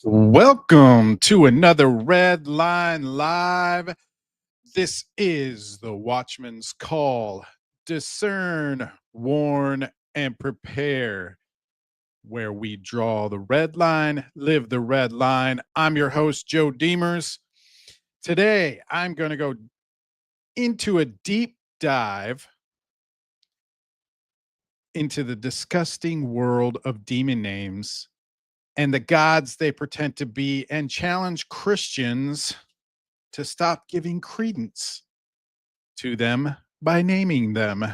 Welcome to another Red Line Live. This is the Watchman's Call. Discern, warn, and prepare. Where we draw the red line, live the red line. I'm your host, Joe Deemers. Today, I'm going to go into a deep dive into the disgusting world of demon names and the gods they pretend to be, and challenge Christians to stop giving credence to them by naming them.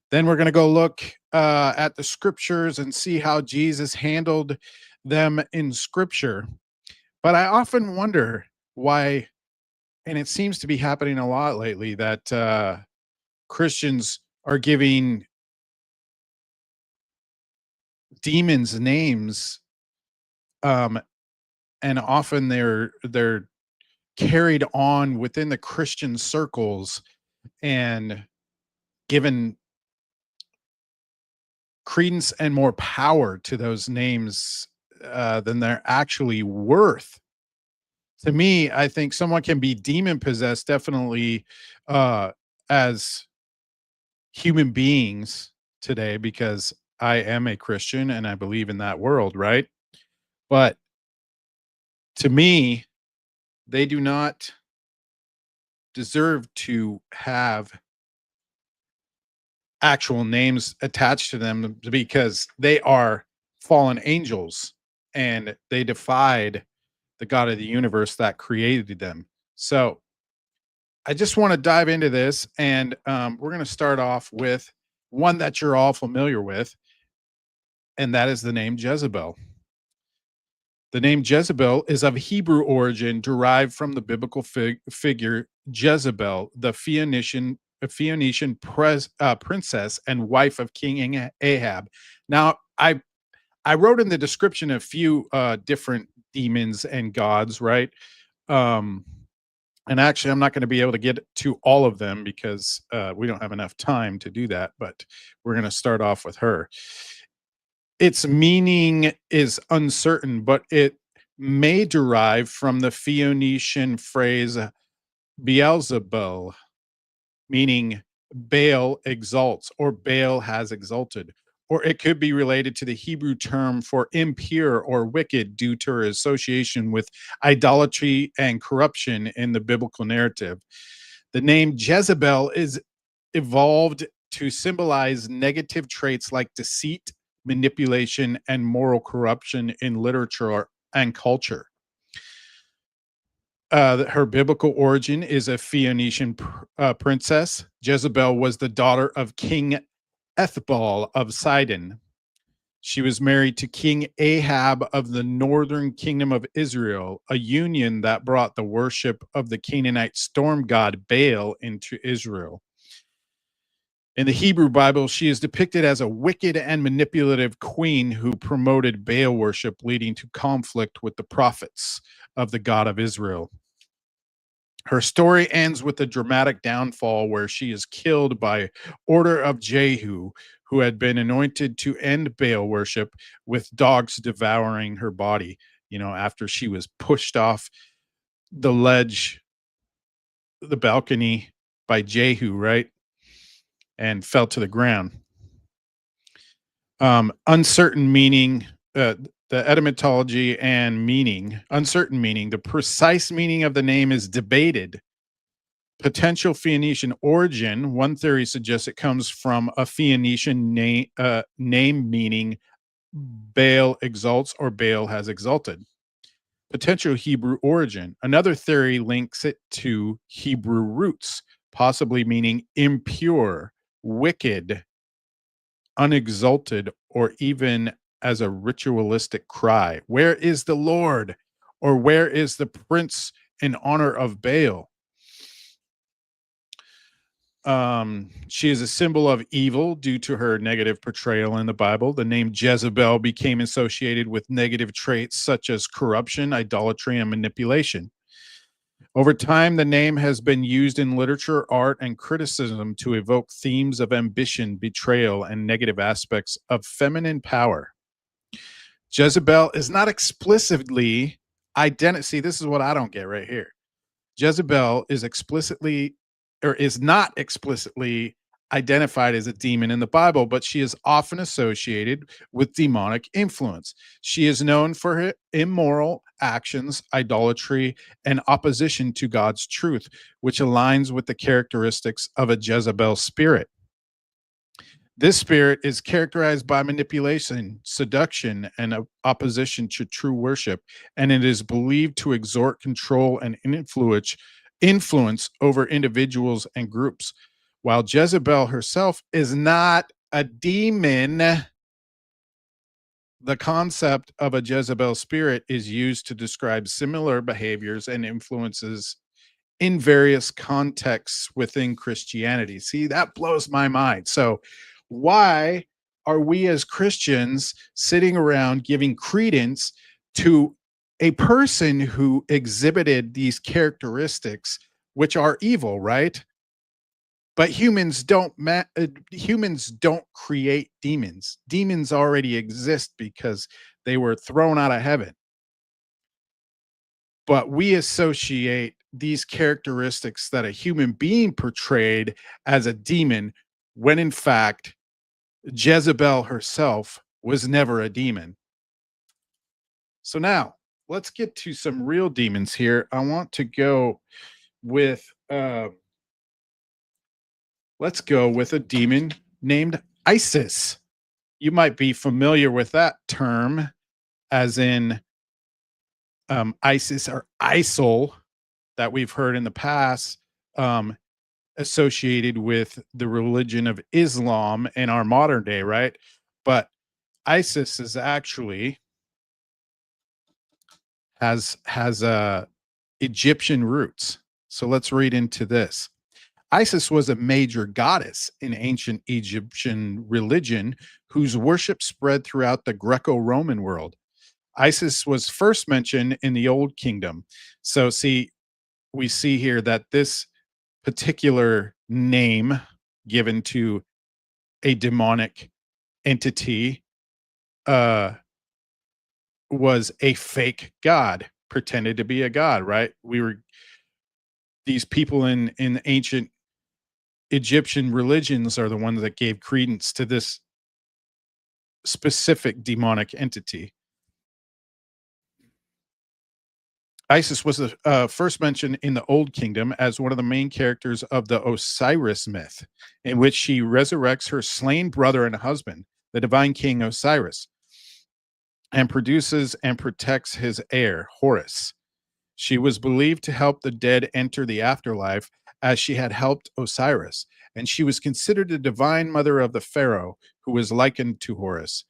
Then we're going to go look at the scriptures and see how Jesus handled them in scripture. But I often wonder why, and it seems to be happening a lot lately, that Christians are giving demons names, um, and often they're carried on within the Christian circles and given credence and more power to those names than they're actually worth. To me, I think someone can be demon possessed definitely uh, as human beings today, because I am a Christian and I believe in that world, right? But to me, they do not deserve to have actual names attached to them, because they are fallen angels and they defied the God of the universe that created them. So I just want to dive into this, and we're going to start off with one that you're all familiar with, and that is the name Jezebel. The name Jezebel is of Hebrew origin, derived from the biblical figure Jezebel, the Phoenician princess and wife of King Ahab. Now, I wrote in the description a few different demons and gods, right? Um, and actually, I'm not going to be able to get to all of them because we don't have enough time to do that. But we're going to start off with her. Its meaning is uncertain, but it may derive from the Phoenician phrase Beelzebul, meaning Baal exalts or Baal has exalted. Or it could be related to the Hebrew term for impure or wicked due to her association with idolatry and corruption in the biblical narrative. The name Jezebel is evolved to symbolize negative traits like deceit, manipulation, and moral corruption in literature and culture. Her biblical origin is a Phoenician princess. Jezebel was the daughter of King Ethbal of Sidon. She was married to King Ahab of the northern kingdom of Israel, a union that brought the worship of the Canaanite storm god Baal into Israel. In the Hebrew Bible, she is depicted as a wicked and manipulative queen who promoted Baal worship, leading to conflict with the prophets of the God of Israel. Her story ends with a dramatic downfall where she is killed by order of Jehu, who had been anointed to end Baal worship, with dogs devouring her body, after she was pushed off the ledge, the balcony by Jehu, right? And fell to the ground. Uncertain meaning, the etymology and meaning, uncertain meaning. The precise meaning of the name is debated. Potential Phoenician origin. One theory suggests it comes from a Phoenician name meaning Baal exalts or Baal has exalted. Potential Hebrew origin. Another theory links it to Hebrew roots, possibly meaning impure, wicked, unexalted, or even as a ritualistic cry. Where is the Lord? Or where is the prince in honor of Baal? She is a symbol of evil due to her negative portrayal in the Bible. The name Jezebel became associated with negative traits such as corruption, idolatry, and manipulation. Over time, the name has been used in literature, art, and criticism to evoke themes of ambition, betrayal, and negative aspects of feminine power. Jezebel is not explicitly see, this is what I don't get right here. Jezebel is explicitly or is not explicitly identified as a demon in the Bible, but she is often associated with demonic influence. She is known for her immoral actions, idolatry, and opposition to God's truth, which aligns with the characteristics of a Jezebel spirit. This spirit is characterized by manipulation, seduction, and opposition to true worship, and it is believed to exert control and influence over individuals and groups. While Jezebel herself is not a demon, the concept of a Jezebel spirit is used to describe similar behaviors and influences in various contexts within Christianity. See, that blows my mind. So, why are we as Christians sitting around giving credence to a person who exhibited these characteristics, which are evil, right? But humans don't create demons. Demons already exist because they were thrown out of heaven. But we associate these characteristics that a human being portrayed as a demon when in fact Jezebel herself was never a demon. So now let's get to some real demons here. I want to go with let's go with a demon named Isis. You might be familiar with that term as in Isis or ISIL that we've heard in the past, associated with the religion of Islam in our modern day, right? But ISIS is actually has Egyptian roots. So let's read into this. Isis was a major goddess in ancient Egyptian religion whose worship spread throughout the Greco-Roman world. Isis was first mentioned in the Old Kingdom. So see, we see here that this particular name given to a demonic entity uh was a fake god, pretended to be a god, right? We were these people in ancient Egyptian religions are the ones that gave credence to this specific demonic entity. Isis was first mentioned in the Old Kingdom as one of the main characters of the Osiris myth, in which she resurrects her slain brother and husband, the divine king Osiris, and produces and protects his heir, Horus. She was believed to help the dead enter the afterlife as she had helped Osiris, and she was considered the divine mother of the pharaoh, who was likened to Horus.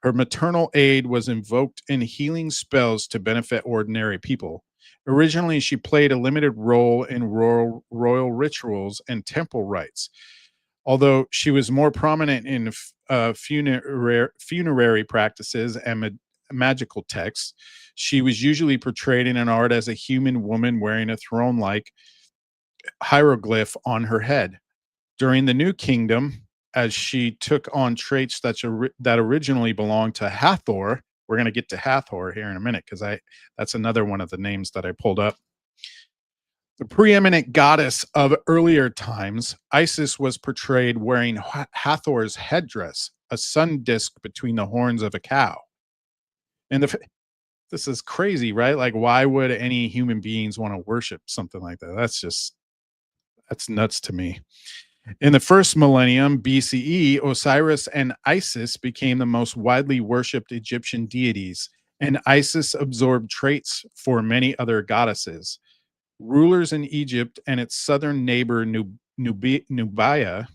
Her maternal aid was invoked in healing spells to benefit ordinary people. Originally, she played a limited role in royal rituals and temple rites, although she was more prominent in funerary practices and magical texts. She was usually portrayed in an art as a human woman wearing a throne-like hieroglyph on her head. During the New Kingdom, as she took on traits that originally belonged to Hathor. We're going to get to Hathor here in a minute because I that's another one of the names that I pulled up. The preeminent goddess of earlier times, Isis was portrayed wearing Hathor's headdress, a sun disk between the horns of a cow. And this is crazy, right? Like, why would any human beings want to worship something like that? That's nuts to me. In the first millennium BCE, Osiris and Isis became the most widely worshipped Egyptian deities, and Isis absorbed traits for many other goddesses. Rulers in Egypt and its southern neighbor Nubia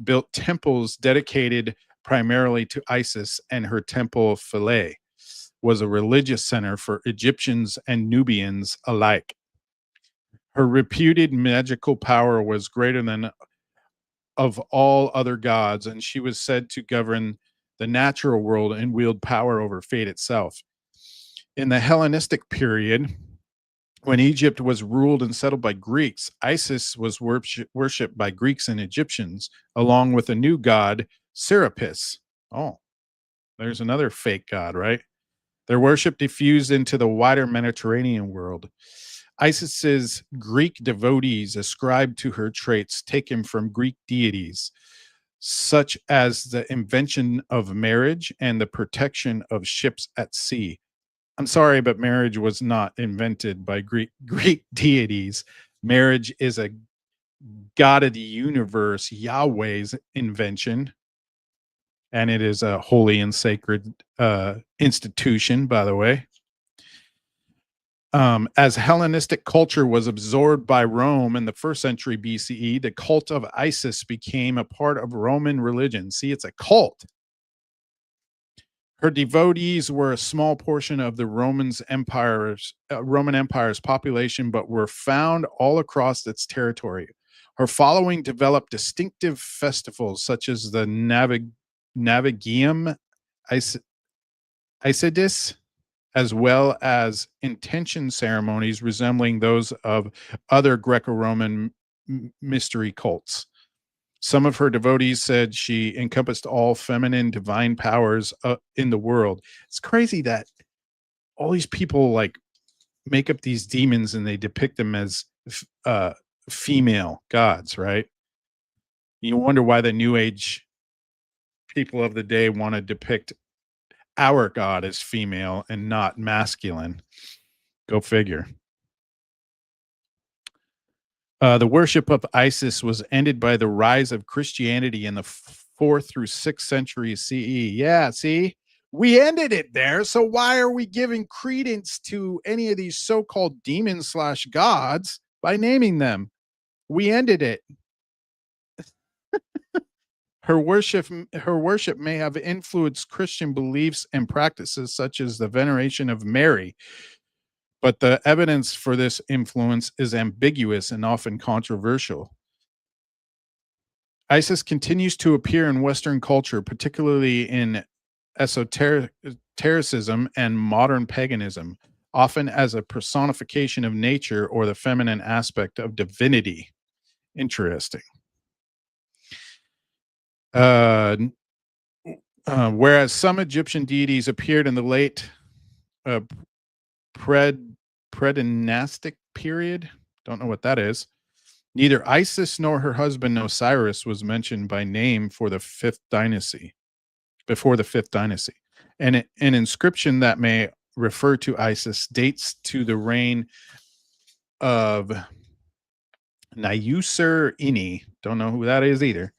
built temples dedicated primarily to Isis, and her temple Philae was a religious center for Egyptians and Nubians alike. Her reputed magical power was greater than of all other gods, and she was said to govern the natural world and wield power over fate itself. In the Hellenistic period, when Egypt was ruled and settled by Greeks, Isis was worshipped by Greeks and Egyptians, along with a new god, Serapis. Oh, there's another fake god, right? Their worship diffused into the wider Mediterranean world. Isis's Greek devotees ascribed to her traits taken from Greek deities, such as the invention of marriage and the protection of ships at sea. I'm sorry, but marriage was not invented by Greek deities. Marriage is a God of the universe, Yahweh's invention, and it is a holy and sacred institution, by the way. As Hellenistic culture was absorbed by Rome in the first century BCE, the cult of Isis became a part of Roman religion. See, it's a cult. Her devotees were a small portion of the Roman Empire's population, but were found all across its territory. Her following developed distinctive festivals such as the Navigium Isidis, as well as intention ceremonies resembling those of other Greco-Roman mystery cults. Some of her devotees said she encompassed all feminine divine powers in the world. It's crazy that all these people like make up these demons and they depict them as female gods, right? You wonder why the New Age people of the day want to depict our God as female and not masculine. Go figure. The worship of Isis was ended by the rise of Christianity in the 4th through 6th centuries CE. Yeah, see, we ended it there. So why are we giving credence to any of these so-called demons / gods by naming them? We ended it. Her worship may have influenced Christian beliefs and practices such as the veneration of Mary, but the evidence for this influence is ambiguous and often controversial. Isis continues to appear in Western culture, particularly in esotericism and modern paganism, often as a personification of nature or the feminine aspect of divinity. Interesting. Whereas some Egyptian deities appeared in the late predynastic period, don't know what that is, neither Isis nor her husband Osiris was mentioned by name for the 5th dynasty, before the 5th dynasty. And an inscription that may refer to Isis dates to the reign of Nayusur-ini, don't know who that is either,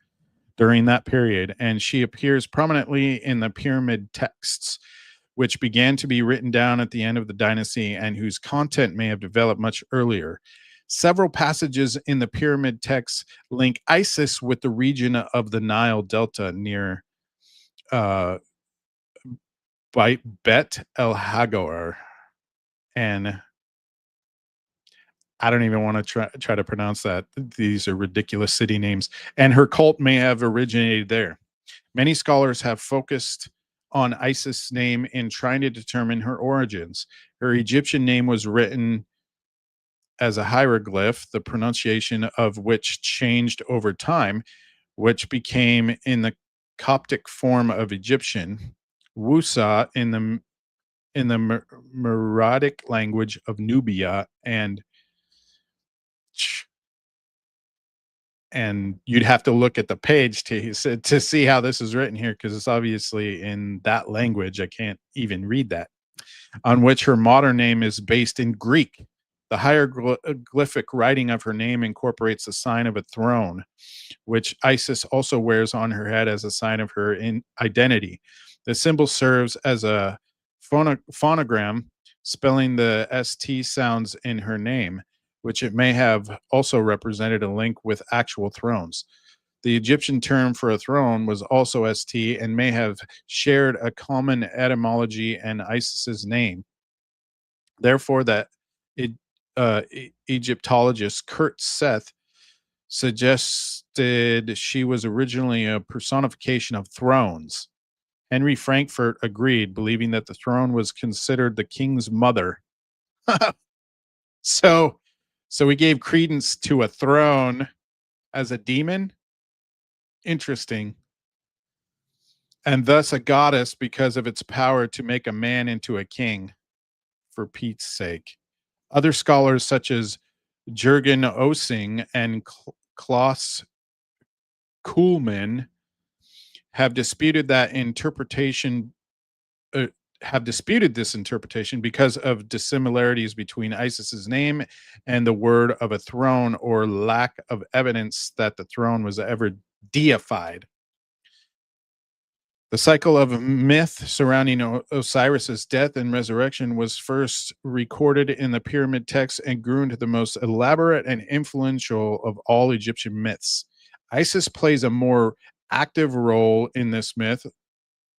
during that period, and she appears prominently in the pyramid texts, which began to be written down at the end of the dynasty and whose content may have developed much earlier. Several passages in the pyramid texts link Isis with the region of the Nile Delta near Bet El Hagor, and I don't even want to try to pronounce that. These are ridiculous city names, and her cult may have originated there. Many scholars have focused on Isis' name in trying to determine her origins. Her Egyptian name was written as a hieroglyph, the pronunciation of which changed over time, which became in the Coptic form of Egyptian, Wusa in the Meroitic language of Nubia, and you'd have to look at the page to see how this is written here, because it's obviously in that language. I can't even read that. On which her modern name is based in Greek. The hieroglyphic writing of her name incorporates the sign of a throne, which Isis also wears on her head as a sign of her identity. The symbol serves as a phonogram, spelling the ST sounds in her name, which it may have also represented a link with actual thrones. The Egyptian term for a throne was also ST and may have shared a common etymology and Isis's name. Therefore, that Egyptologist Kurt Seth suggested she was originally a personification of thrones. Henry Frankfurt agreed, believing that the throne was considered the king's mother. So we gave credence to a throne as a demon. Interesting. and thus a goddess because of its power to make a man into a king, for Pete's sake. Other scholars, such as Jürgen Ossing and Klaus Kuhlmann, have disputed that interpretation uh, have disputed this interpretation because of dissimilarities between Isis's name and the word of a throne, or lack of evidence that the throne was ever deified. The cycle of myth surrounding Osiris's death and resurrection was first recorded in the pyramid texts and grew into the most elaborate and influential of all Egyptian myths. Isis plays a more active role in this myth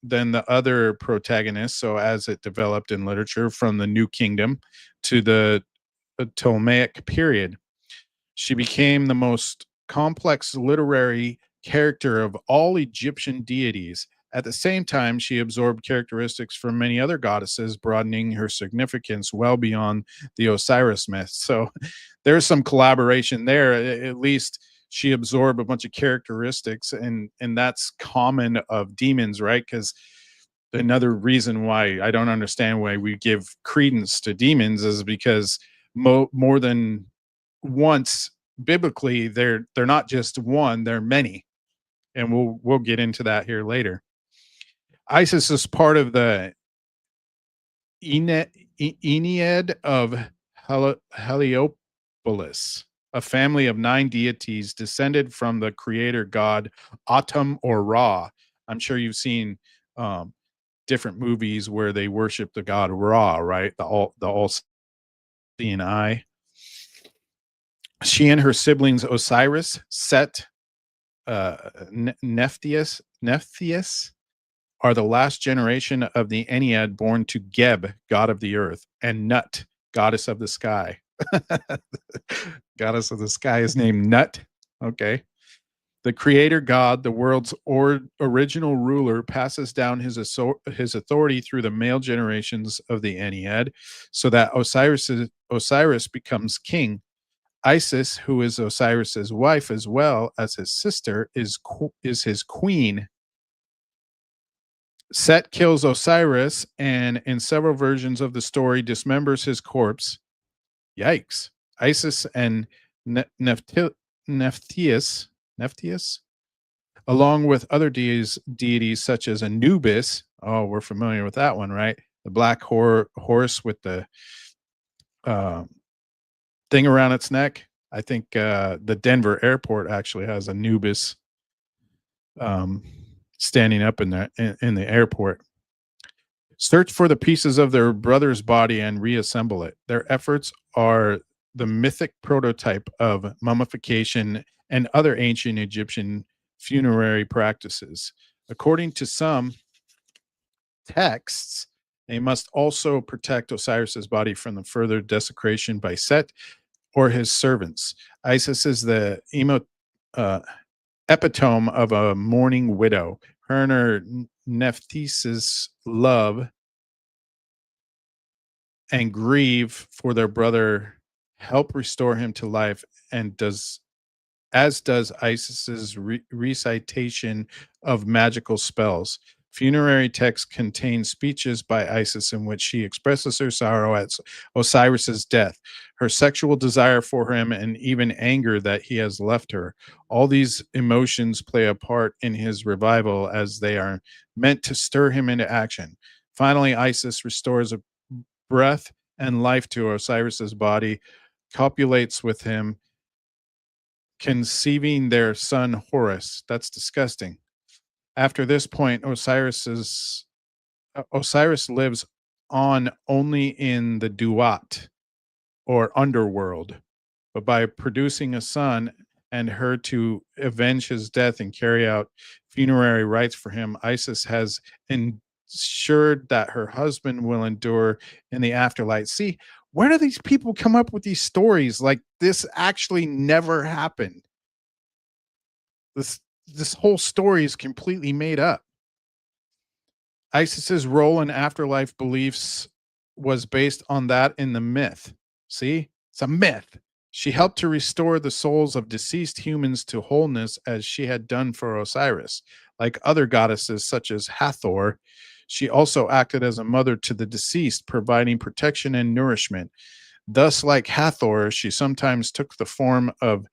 than the other protagonists, so as it developed in literature from the New Kingdom to the Ptolemaic period. She became the most complex literary character of all Egyptian deities. At the same time, she absorbed characteristics from many other goddesses, broadening her significance well beyond the Osiris myth. So there's some collaboration there. At least she absorbed a bunch of characteristics, and that's common of demons, right? Because another reason why I don't understand why we give credence to demons is because more than once biblically they're not just one, they're many, and we'll get into that here later. Isis is part of the Ennead of Heliopolis, a family of 9 deities descended from the creator god Atum or Ra. I'm sure you've seen um, different movies where they worship the god Ra, right? The all seeing eye. She and her siblings Osiris, Set, Nephthys are the last generation of the Ennead born to Geb, god of the earth, and Nut, goddess of the sky. Goddess of the sky is named Nut. Okay. The creator god, the world's original ruler, passes down his authority through the male generations of the Ennead so that Osiris becomes king. Isis, who is Osiris's wife as well as his sister, is his queen. Set kills Osiris and, in several versions of the story, dismembers his corpse. Yikes. Isis and Nephthys, along with other deities such as Anubis. Oh, we're familiar with that one, right? The black horse with the uh, thing around its neck. I think the Denver airport actually has Anubis um, standing up in the airport. Search for the pieces of their brother's body and reassemble it. Their efforts are the mythic prototype of mummification and other ancient Egyptian funerary practices. According to some texts, they must also protect Osiris's body from the further desecration by Set or his servants. Isis is the uh, epitome of a mourning widow. Her and her Nephthys love and grieve for their brother, help restore him to life, and does Isis's recitation of magical spells. Funerary texts contain speeches by Isis in which she expresses her sorrow at Osiris's death, her sexual desire for him, and even anger that he has left her. All these emotions play a part in his revival as they are meant to stir him into action. Finally, Isis restores a breath and life to Osiris's body, copulates with him, conceiving their son Horus. That's disgusting. After this point, Osiris lives on only in the Duat or underworld, but by producing a son and her to avenge his death and carry out funerary rites for him, Isis has ensured that her husband will endure in the afterlife. See, where do these people come up with these stories like this actually never happened? This whole story is completely made up. Isis's role in afterlife beliefs was based on that in the myth. See, it's a myth. She helped to restore the souls of deceased humans to wholeness as she had done for Osiris. Like other goddesses such as Hathor, she also acted as a mother to the deceased, providing protection and nourishment. Thus, like Hathor, she sometimes took the form of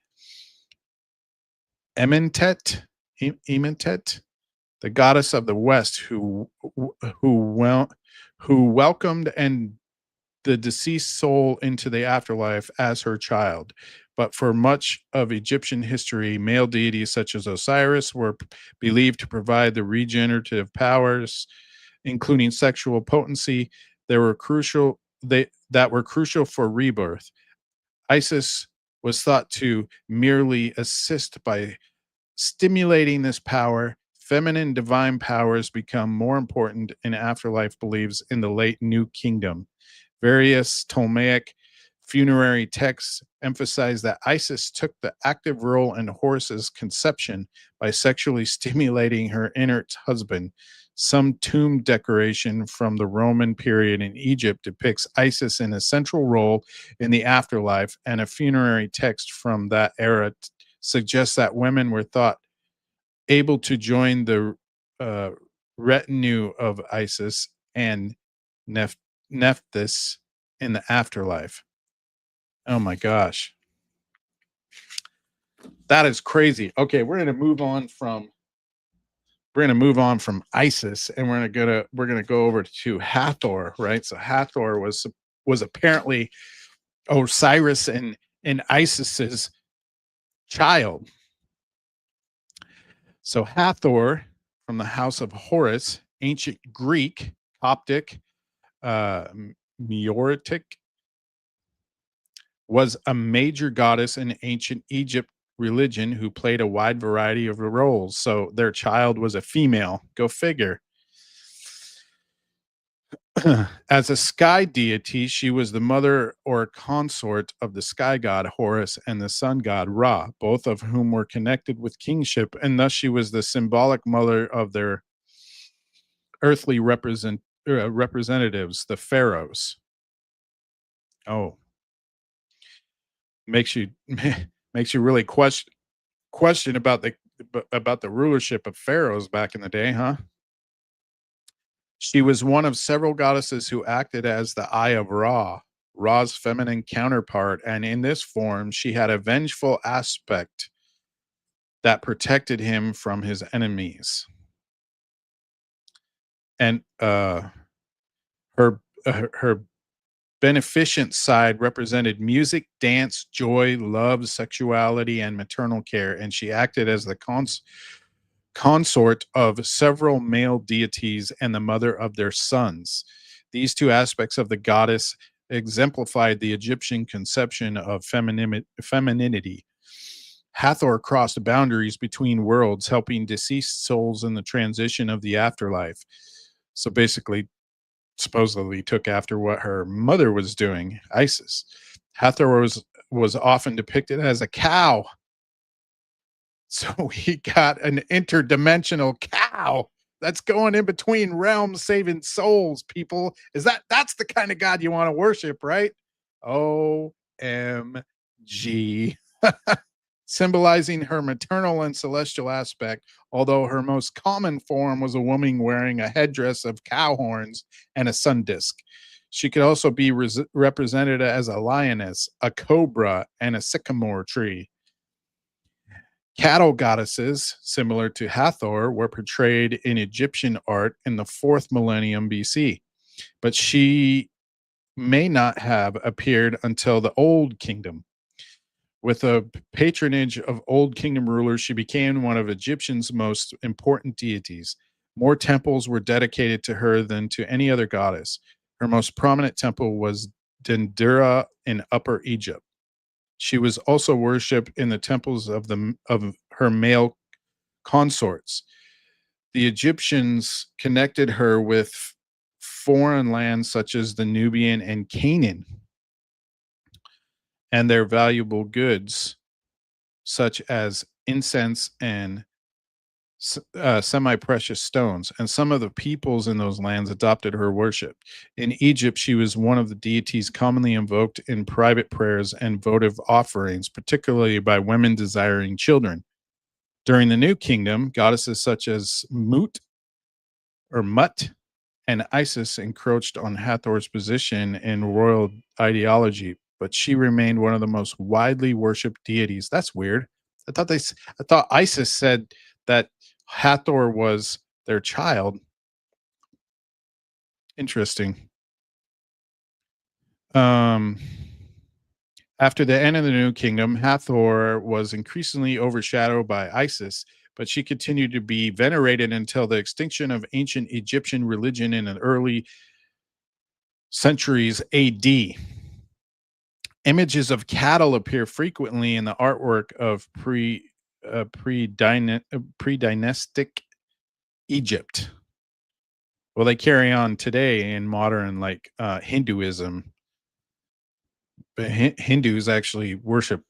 Ementet, Ementet, the goddess of the West, who well who welcomed and the deceased soul into the afterlife as her child. But for much of Egyptian history, male deities such as Osiris were believed to provide the regenerative powers, including sexual potency. That were crucial for rebirth. Isis was thought to merely assist by stimulating this power. Feminine divine powers become more important in afterlife beliefs in the late New Kingdom. Various Ptolemaic funerary texts emphasize that Isis took the active role in Horus's conception by sexually stimulating her inert husband. Some tomb decoration from the Roman period in Egypt depicts Isis in a central role in the afterlife, and a funerary text from that era suggests that women were thought able to join the uh, retinue of Isis and Neph- Nephthys in the afterlife. Oh my gosh, that is crazy. Okay, we're gonna move on from Isis, and we're gonna go over to Hathor, right? So Hathor was apparently Osiris and Isis's child. So Hathor, from the house of Horus, ancient Greek, Coptic, uh, Meoretic, was a major goddess in ancient Egypt religion who played a wide variety of roles. So their child was a female. Go figure. As a sky deity, she was the mother or consort of the sky god Horus and the sun god Ra, both of whom were connected with kingship, and thus she was the symbolic mother of their earthly representatives, the pharaohs. Oh, makes you makes you really question about the rulership of pharaohs back in the day, huh? She was one of several goddesses who acted as the Eye of Ra, Ra's feminine counterpart, and in this form, she had a vengeful aspect that protected him from his enemies. And her beneficent side represented music, dance, joy, love, sexuality, and maternal care, and she acted as the consort of several male deities and the mother of their sons. These two aspects of the goddess exemplified the Egyptian conception of femininity. Hathor crossed boundaries between worlds, helping deceased souls in the transition of the afterlife. So basically, supposedly took after what her mother was doing, Isis. Hathor was often depicted as a cow. So we got an interdimensional cow that's going in between realms saving souls, people. That's the kind of God you want to worship, right? OMG. Symbolizing her maternal and celestial aspect, although her most common form was a woman wearing a headdress of cow horns and a sun disk. She could also be represented as a lioness, a cobra, and a sycamore tree. Cattle goddesses, similar to Hathor, were portrayed in Egyptian art in the 4th millennium BC, but she may not have appeared until the Old Kingdom. With a patronage of Old Kingdom rulers, she became one of Egyptian's most important deities. More temples were dedicated to her than to any other goddess. Her most prominent temple was Dendera in Upper Egypt. She was also worshipped in the temples of her male consorts. The Egyptians connected her with foreign lands such as the Nubian and Canaan and their valuable goods such as incense and semi precious stones, and some of the peoples in those lands adopted her worship. In Egypt, she was one of the deities commonly invoked in private prayers and votive offerings, particularly by women desiring children. During the New Kingdom, goddesses such as Mut and Isis encroached on Hathor's position in royal ideology, but she remained one of the most widely worshipped deities. That's weird. I thought Isis said that Hathor was their child. Interesting. Um, After the end of the New Kingdom, Hathor was increasingly overshadowed by Isis, but she continued to be venerated until the extinction of ancient Egyptian religion in the early centuries AD. Images of cattle appear frequently in the artwork of pre-dynastic Egypt. Well, they carry on today in modern Hinduism, but Hindus actually worship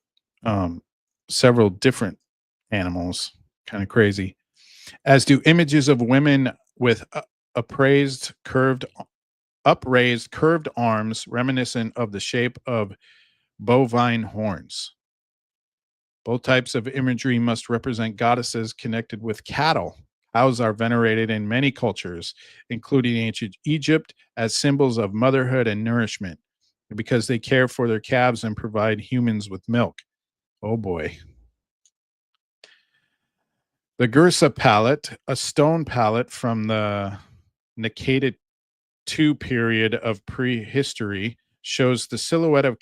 several different animals. Kind of crazy. As do images of women with upraised, curved arms, reminiscent of the shape of bovine horns. Both types of imagery must represent goddesses connected with cattle. Cows are venerated in many cultures, including ancient Egypt, as symbols of motherhood and nourishment, because they care for their calves and provide humans with milk. Oh boy. The Gersa palette, a stone palette from the Naqada II period of prehistory, shows the silhouette of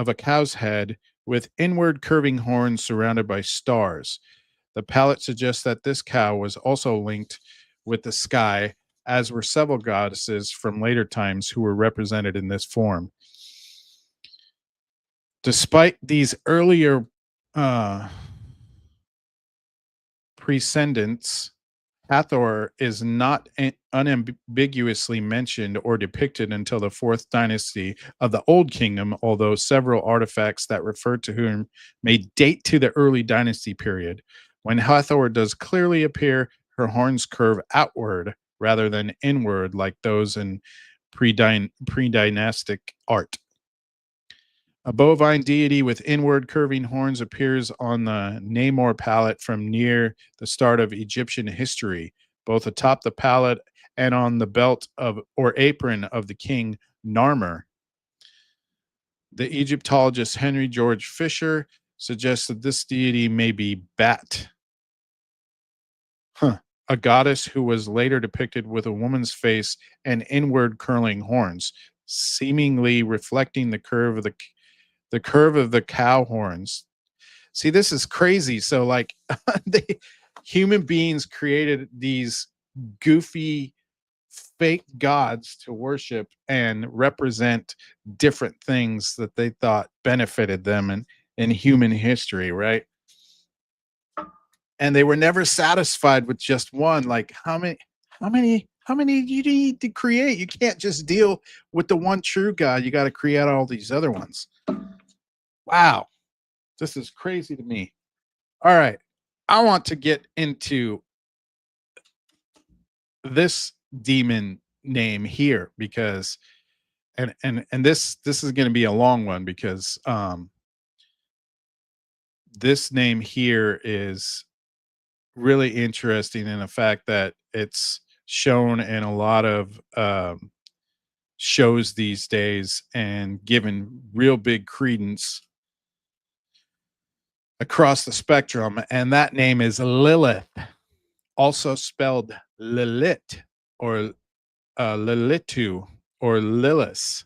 a cow's head with inward curving horns surrounded by stars. The palette suggests that this cow was also linked with the sky, as were several goddesses from later times who were represented in this form. Despite these earlier uh, precedents, Hathor is not unambiguously mentioned or depicted until the fourth dynasty of the Old Kingdom, although several artifacts that refer to whom may date to the early dynasty period. When Hathor does clearly appear, her horns curve outward rather than inward like those in pre-dynastic art. A bovine deity with inward curving horns appears on the Namor palette from near the start of Egyptian history, both atop the palette and on the belt of or apron of the king Narmer. The Egyptologist Henry George Fisher suggests that this deity may be Bat, a goddess who was later depicted with a woman's face and inward curling horns, seemingly reflecting the curve of the cow horns. See, this is crazy. So, like, they, human beings created these goofy, fake gods to worship and represent different things that they thought benefited them in human history, right? And they were never satisfied with just one. Like, how many do you need to create? You can't just deal with the one true God. You got to create all these other ones. Wow. This is crazy to me. All right. I want to get into this demon name here because and this is going to be a long one because this name here is really interesting in the fact that it's shown in a lot of shows these days and given real big credence across the spectrum, and that name is Lilith, also spelled Lilith or Lilitu or Lilith,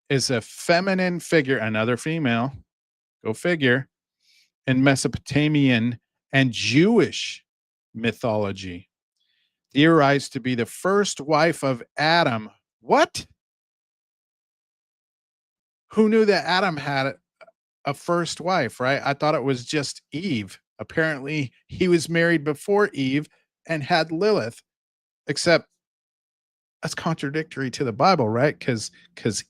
is a feminine figure, another female, go figure, in Mesopotamian and Jewish mythology, theorized to be the first wife of Adam. What? Who knew that Adam had a first wife, right? I thought it was just Eve. Apparently, he was married before Eve and had Lilith, except that's contradictory to the Bible, right? Because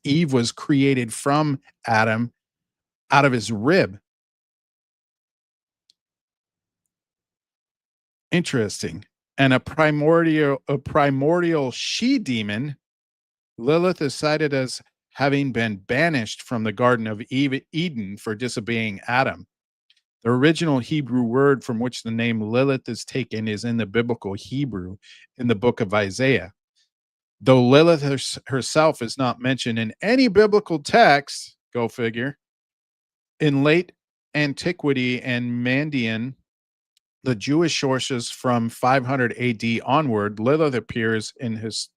Eve was created from Adam out of his rib. Interesting. And a primordial she demon, Lilith is cited as having been banished from the Garden of Eden for disobeying Adam. The original Hebrew word from which the name Lilith is taken is in the biblical Hebrew in the book of Isaiah. Though Lilith herself is not mentioned in any biblical text, go figure, in late antiquity and Mandean, the Jewish sources from 500 AD onward, Lilith appears in his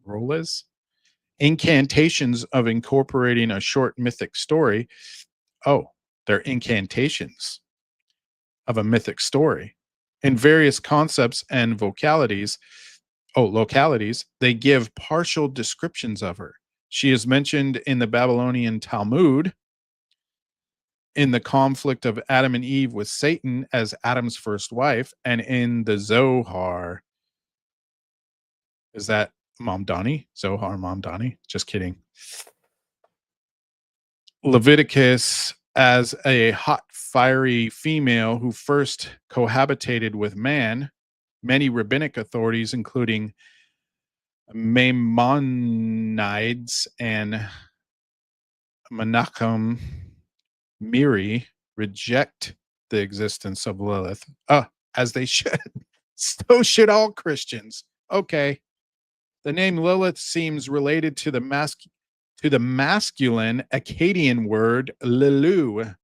roles, incantations of incorporating a short mythic story. Oh, they're incantations of a mythic story. In various concepts and localities, they give partial descriptions of her. She is mentioned in the Babylonian Talmud in the conflict of Adam and Eve with Satan as Adam's first wife, and in the Zohar. Is that Mom Donnie? Zohar Mom Donnie? Just kidding. Leviticus as a hot, fiery female who first cohabitated with man. Many rabbinic authorities, including Maimonides and Menachem Miri, reject the existence of Lilith. As they should. So should all Christians. Okay. The name Lilith seems related to the masculine Akkadian word Lilu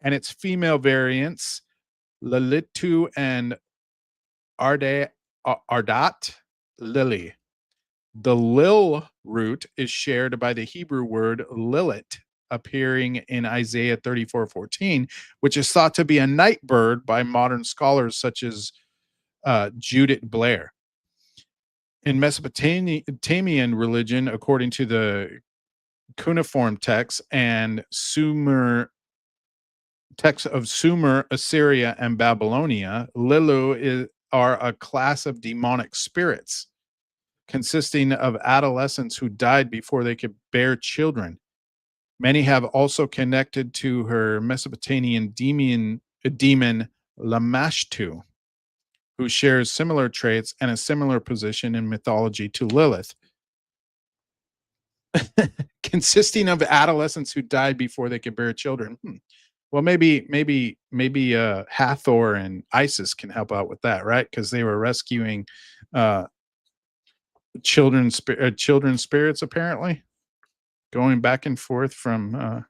and its female variants Lilitu and Ardat Lily. The Lil root is shared by the Hebrew word Lilit, appearing in Isaiah 34:14, which is thought to be a night bird by modern scholars such as Judith Blair. In Mesopotamian religion, according to the cuneiform texts and texts of Sumer, Assyria, and Babylonia, are a class of demonic spirits consisting of adolescents who died before they could bear children. Many have also connected to her Mesopotamian demon Lamashtu, who shares similar traits and a similar position in mythology to Lilith. Consisting of adolescents who died before they could bear children. Well, maybe Hathor and Isis can help out with that, right? Because they were rescuing children's spirits, apparently, going back and forth from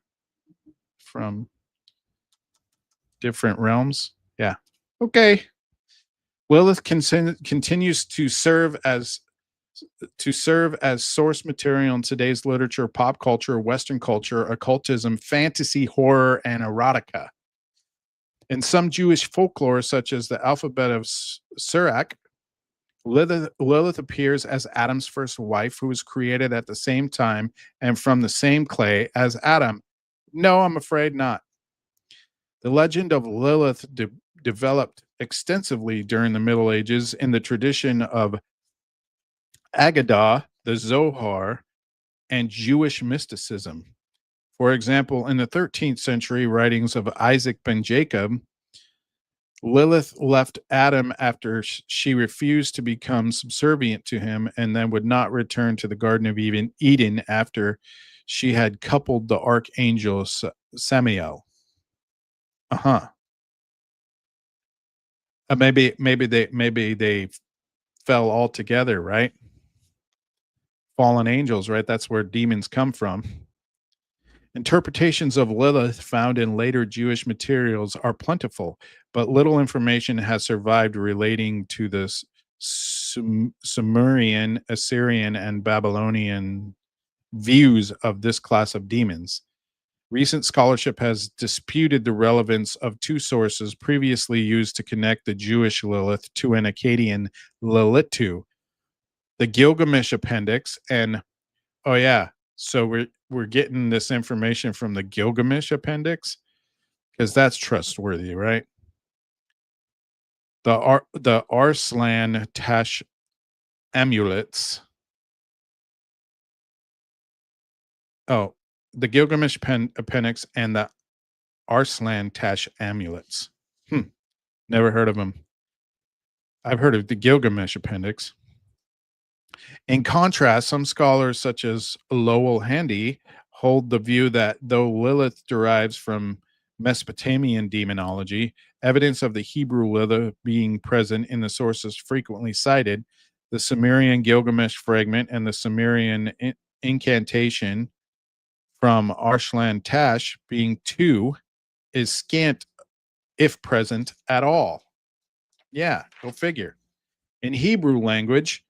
different realms. Yeah. Okay. Lilith continues to serve as source material in today's literature, pop culture, Western culture, occultism, fantasy, horror, and erotica. In some Jewish folklore, such as the alphabet of Sirach, Lilith appears as Adam's first wife, who was created at the same time and from the same clay as Adam. No, I'm afraid not. The legend of Lilith developed extensively during the Middle Ages in the tradition of Agadah, the Zohar, and Jewish mysticism. For example, in the 13th century writings of Isaac ben Jacob, Lilith left Adam after she refused to become subservient to him and then would not return to the Garden of Eden after she had coupled the archangel Samael. Maybe they fell all together, right? Fallen angels, right? That's where demons come from. Interpretations of Lilith found in later Jewish materials are plentiful, but little information has survived relating to the Sumerian, Assyrian, and Babylonian views of this class of demons. Recent scholarship has disputed the relevance of two sources previously used to connect the Jewish Lilith to an Akkadian Lilitu, the Gilgamesh Appendix, and so we're getting this information from the Gilgamesh Appendix because that's trustworthy, right? The Arslan Tash amulets. Oh, the Gilgamesh Appendix and the Arslan Tash amulets. Hmm, never heard of them. I've heard of the Gilgamesh appendix. In contrast, some scholars, such as Lowell Handy, hold the view that though Lilith derives from Mesopotamian demonology, evidence of the Hebrew Lilith being present in the sources frequently cited, the Sumerian Gilgamesh fragment and the Sumerian incantation from Arslan Tash being two, is scant if present at all. Yeah, go figure. In Hebrew language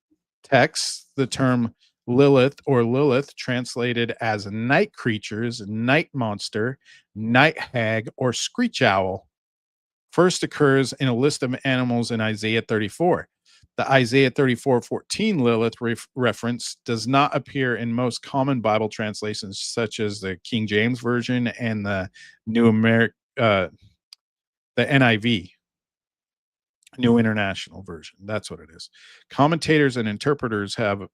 texts, the term Lilith or Lilith, translated as night creatures, night monster, night hag, or screech owl, first occurs in a list of animals in Isaiah 34. The Isaiah 34:14 Lilith reference does not appear in most common Bible translations, such as the King James Version and the New American, the NIV. New International Version. That's what it is. Commentators and interpreters have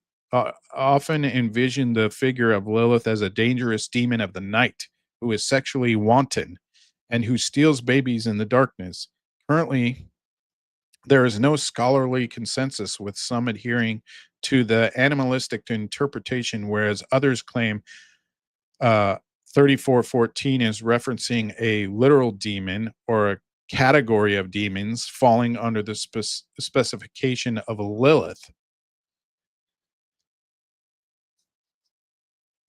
often envisioned the figure of Lilith as a dangerous demon of the night who is sexually wanton and who steals babies in the darkness. Currently, there is no scholarly consensus, with some adhering to the animalistic interpretation, whereas others claim 34:14 is referencing a literal demon or a category of demons falling under the specification of Lilith.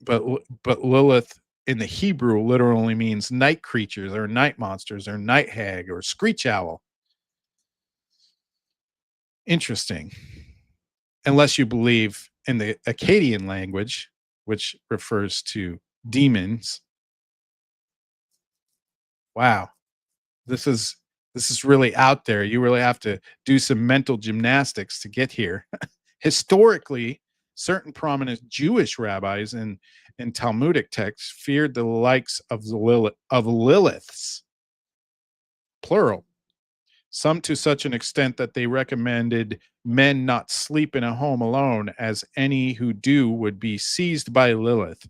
But Lilith in the Hebrew literally means night creatures or night monsters or night hag or screech owl. Interesting. Unless you believe in the Akkadian language, which refers to demons. Wow. This is this is really out there. You really have to do some mental gymnastics to get here. Historically, certain prominent Jewish rabbis in Talmudic texts feared the likes of Liliths, plural, some to such an extent that they recommended men not sleep in a home alone, as any who do would be seized by Lilith.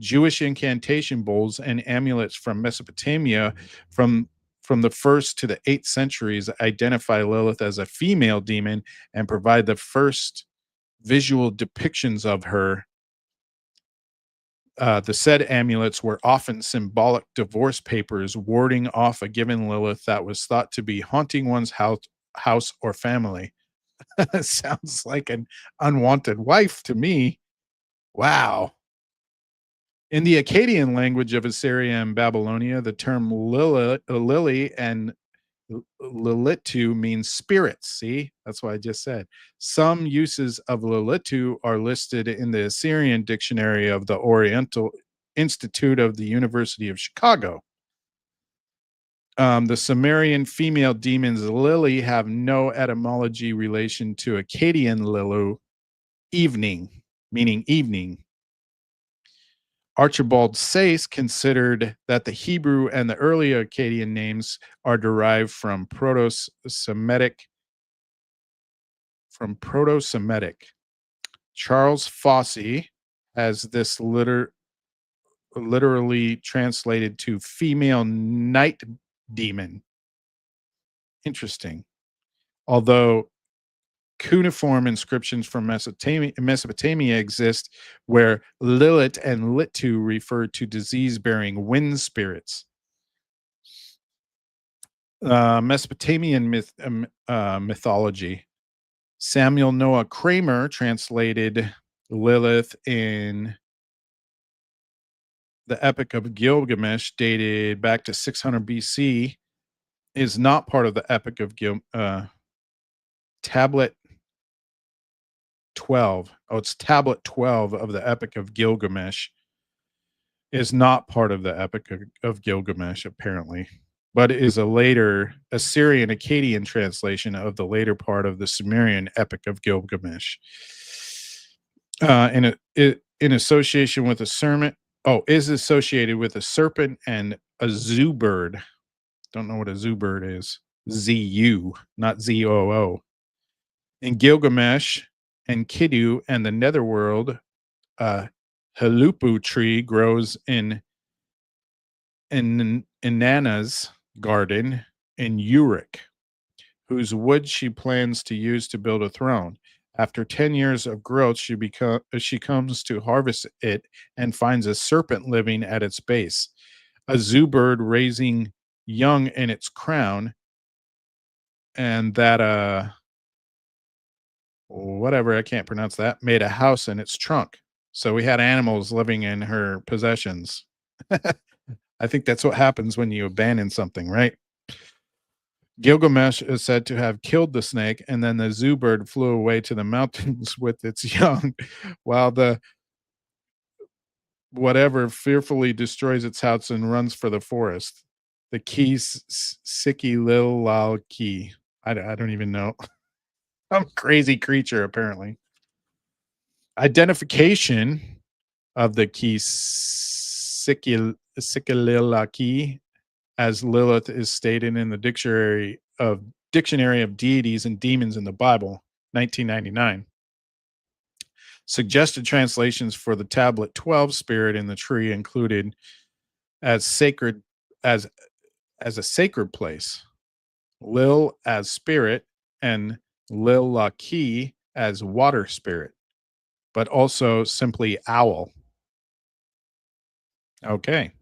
Jewish incantation bowls and amulets from Mesopotamia from the 1st to the 8th centuries identify Lilith as a female demon and provide the first visual depictions of her. The said amulets were often symbolic divorce papers warding off a given Lilith that was thought to be haunting one's house or family. Sounds like an unwanted wife to me. Wow. In the Akkadian language of Assyria and Babylonia, the term lily and Lilitu means spirits. See, that's what I just said. Some uses of Lilitu are listed in the Assyrian Dictionary of the Oriental Institute of the University of Chicago. The Sumerian female demons Lily have no etymology relation to Akkadian Lilu, evening, meaning evening. Archibald Sayce considered that the Hebrew and the early Akkadian names are derived from Proto-Semitic. Charles Fossey has this literally translated to female night demon. Interesting. Although cuneiform inscriptions from Mesopotamia exist where Lilith and Litu refer to disease-bearing wind spirits. Mesopotamian mythology. Samuel Noah Kramer translated Lilith in the Epic of Gilgamesh, dated back to 600 BC, is not part of the Epic of Tablet 12. Oh, it's Tablet 12 of the Epic of Gilgamesh. Is not part of the Epic of Gilgamesh, apparently, but is a later Assyrian Akkadian translation of the later part of the Sumerian Epic of Gilgamesh. In association with a serpent, is associated with a serpent and a zoo bird. Don't know what a zoo bird is. ZU, not ZOO. In Gilgamesh and Kiddu and the Netherworld, Halupu tree grows in Inanna's garden in Uruk, whose wood she plans to use to build a throne. After 10 years of growth, she comes to harvest it and finds a serpent living at its base, a zoo bird raising young in its crown, and that whatever, I can't pronounce that, made a house in its trunk. So we had animals living in her possessions. I think that's what happens when you abandon something, right? Gilgamesh is said to have killed the snake, and then the zoo bird flew away to the mountains with its young, while the whatever fearfully destroys its house and runs for the forest. The key Siki Lil Lal Key. I don't even know. Some crazy creature, apparently. Identification of the key Sikililaki as Lilith is stated in the Dictionary of Deities and Demons in the Bible, 1999. Suggested translations for the tablet 12 spirit in the tree included as sacred as a sacred place, Lil as spirit, and Lil Laki as water spirit, but also simply owl. Okay.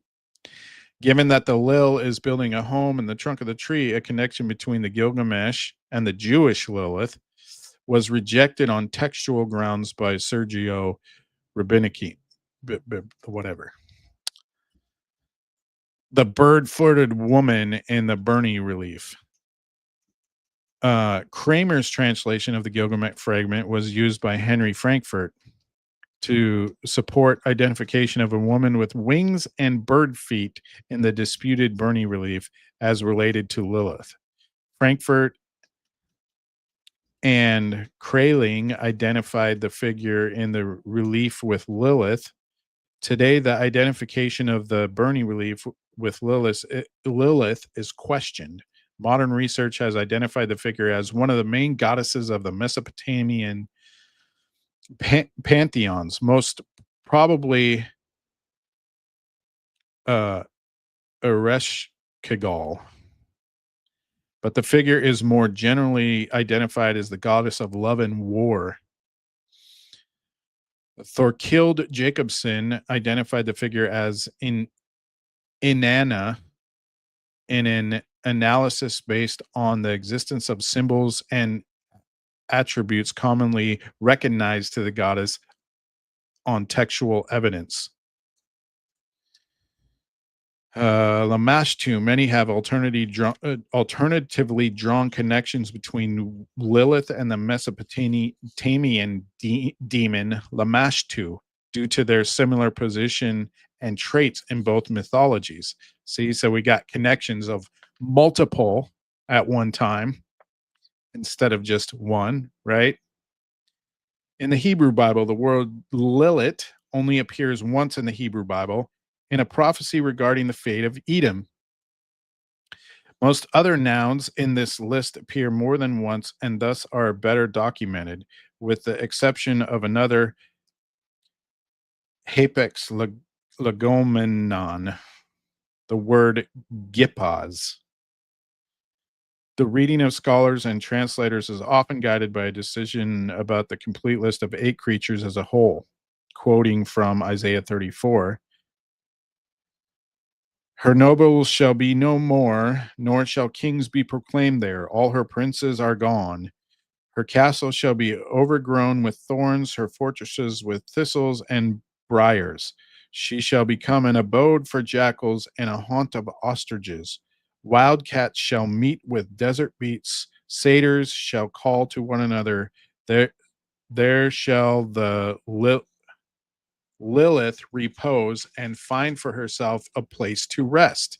Given that the Lil is building a home in the trunk of the tree, a connection between the Gilgamesh and the Jewish Lilith was rejected on textual grounds by Sergio Rabiniki. Whatever. The bird-footed woman in the Bernie relief. Kramer's translation of the Gilgamesh fragment was used by Henry Frankfurt to support identification of a woman with wings and bird feet in the disputed Bernie relief as related to Lilith. Frankfurt and Kraling identified the figure in the relief with Lilith. Today, the identification of the Bernie relief with Lilith is questioned. Modern research has identified the figure as one of the main goddesses of the Mesopotamian pantheons, most probably Ereshkigal. But the figure is more generally identified as the goddess of love and war. Thorkild Jacobson identified the figure as Inanna in an analysis based on the existence of symbols and attributes commonly recognized to the goddess on textual evidence. Lamashtu, many have alternatively drawn connections between Lilith and the Mesopotamian demon Lamashtu due to their similar position and traits in both mythologies. See, so we got connections of multiple at one time instead of just one, right? In the Hebrew Bible, the word Lilith only appears once in the Hebrew Bible in a prophecy regarding the fate of Edom. Most other nouns in this list appear more than once and thus are better documented, with the exception of another hapex legomenon, the word gippaz. The reading of scholars and translators is often guided by a decision about the complete list of 8 creatures as a whole. Quoting from Isaiah 34, her nobles shall be no more, nor shall kings be proclaimed there. All her princes are gone. Her castle shall be overgrown with thorns, her fortresses with thistles and briars. She shall become an abode for jackals and a haunt of ostriches. Wildcats shall meet with desert beasts. Satyrs shall call to one another. There shall the Lilith repose and find for herself a place to rest.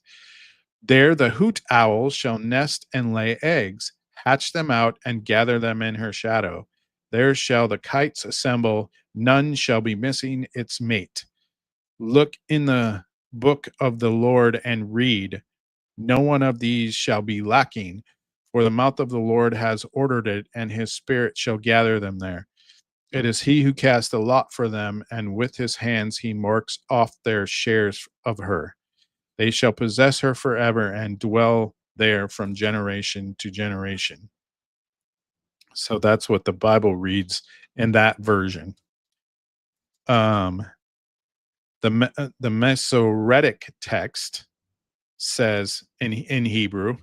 There the hoot owl shall nest and lay eggs, hatch them out and gather them in her shadow. There shall the kites assemble, none shall be missing its mate. Look in the book of the Lord and read. No one of these shall be lacking, for the mouth of the Lord has ordered it, and his spirit shall gather them there. It is he who cast a lot for them, and with his hands he marks off their shares of her. They shall possess her forever and dwell there from generation to generation. So that's what the Bible reads in that version. Um, the Masoretic text says in Hebrew,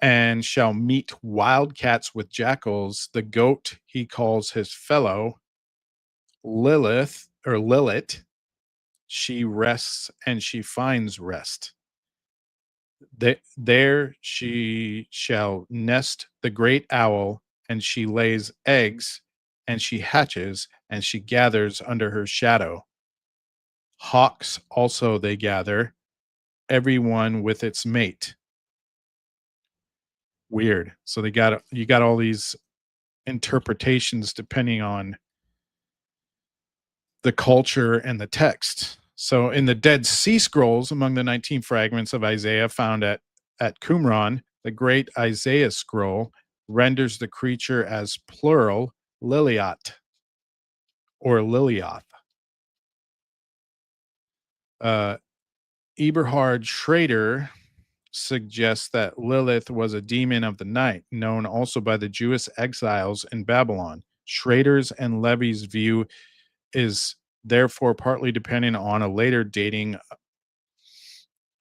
and shall meet wildcats with jackals. The goat he calls his fellow. Lilith, she rests and she finds rest. There she shall nest the great owl, and she lays eggs, and she hatches, and she gathers under her shadow. Hawks also they gather, every one with its mate. Weird. So you got all these interpretations depending on the culture and the text. So in the Dead Sea Scrolls, among the 19 fragments of Isaiah found at Qumran, the great Isaiah scroll renders the creature as plural Liliat or Lilioth. Uh, Eberhard Schrader suggests that Lilith was a demon of the night, known also by the Jewish exiles in Babylon. Schrader's and Levy's view is therefore partly dependent on a later dating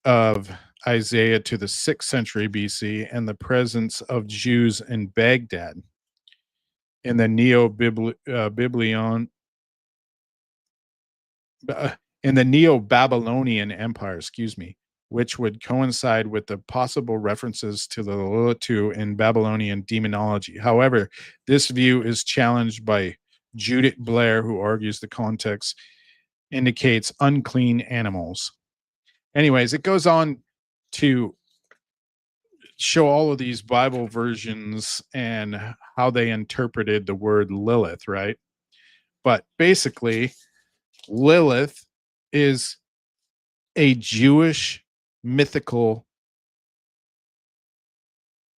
of Isaiah to the 6th century BC and the presence of Jews in Baghdad in the Biblion in the Neo-Babylonian Empire, excuse me, which would coincide with the possible references to the Lilith in Babylonian demonology. However, this view is challenged by Judith Blair, who argues the context indicates unclean animals. Anyways, it goes on to show all of these Bible versions and how they interpreted the word Lilith, right? But basically, Lilith is a Jewish mythical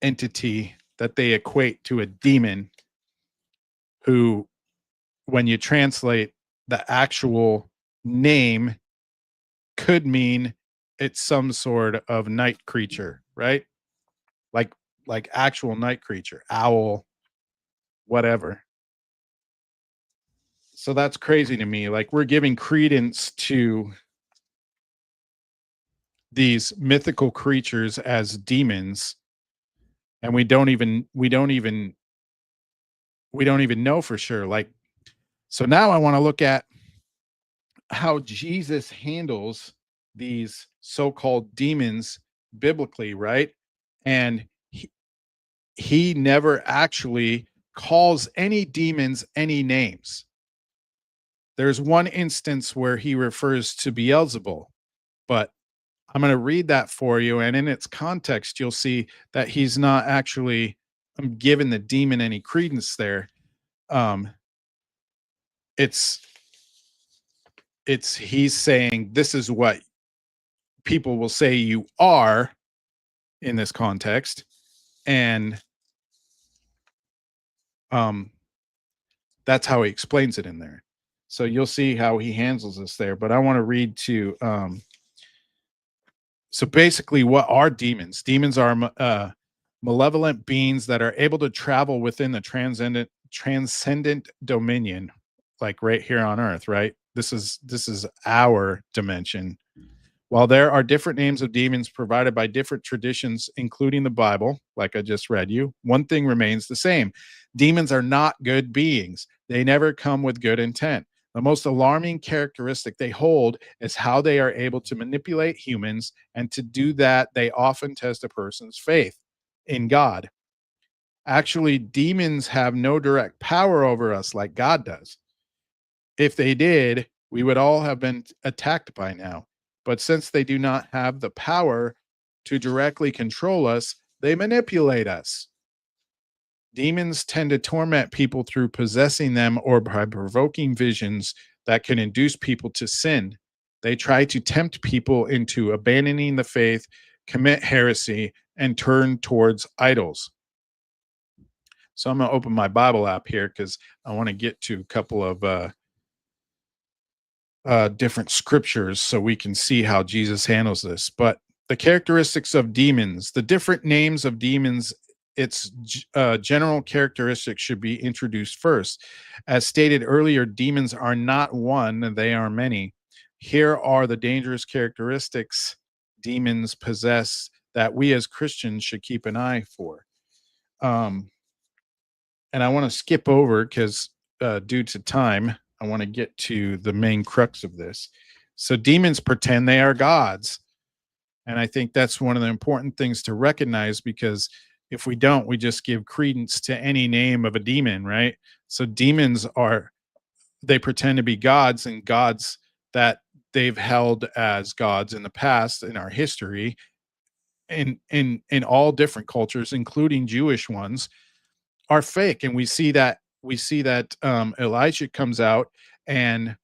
entity that they equate to a demon who, when you translate the actual name, could mean it's some sort of night creature, right? Like actual night creature, owl, whatever. So that's crazy to me. Like, we're giving credence to these mythical creatures as demons, and we don't even know for sure. Like, so now I want to look at how Jesus handles these so-called demons biblically, right? And he never actually calls any demons any names. There's one instance where he refers to Beelzebul, but I'm going to read that for you. And in its context, you'll see that he's not actually giving the demon any credence there. It's he's saying this is what people will say you are in this context. And that's how he explains it in there. So you'll see how he handles this there. But I want to read to so basically, what are demons? Demons are malevolent beings that are able to travel within the transcendent dominion, like right here on Earth, right? This is our dimension. While there are different names of demons provided by different traditions, including the Bible, like I just read you, one thing remains the same. Demons are not good beings. They never come with good intent. The most alarming characteristic they hold is how they are able to manipulate humans, and to do that, they often test a person's faith in God. Actually, demons have no direct power over us like God does. If they did, we would all have been attacked by now. But since they do not have the power to directly control us, they manipulate us. Demons tend to torment people through possessing them or by provoking visions that can induce people to sin. They try to tempt people into abandoning the faith, commit heresy, and turn towards idols. So I'm going to open my Bible app here because I want to get to a couple of different scriptures so we can see how Jesus handles this. But the characteristics of demons, the different names of demons, general characteristics should be introduced first. As stated earlier, demons are not one, they are many. Here are the dangerous characteristics demons possess that we as Christians should keep an eye for. Um, and I want to skip over because due to time, I want to get to the main crux of this. So demons pretend they are gods. And I think that's one of the important things to recognize, because if we don't, we just give credence to any name of a demon, right? So demons they pretend to be gods, and gods that they've held as gods in the past in our history, in all different cultures, including Jewish ones, are fake. And we see that Elijah comes out and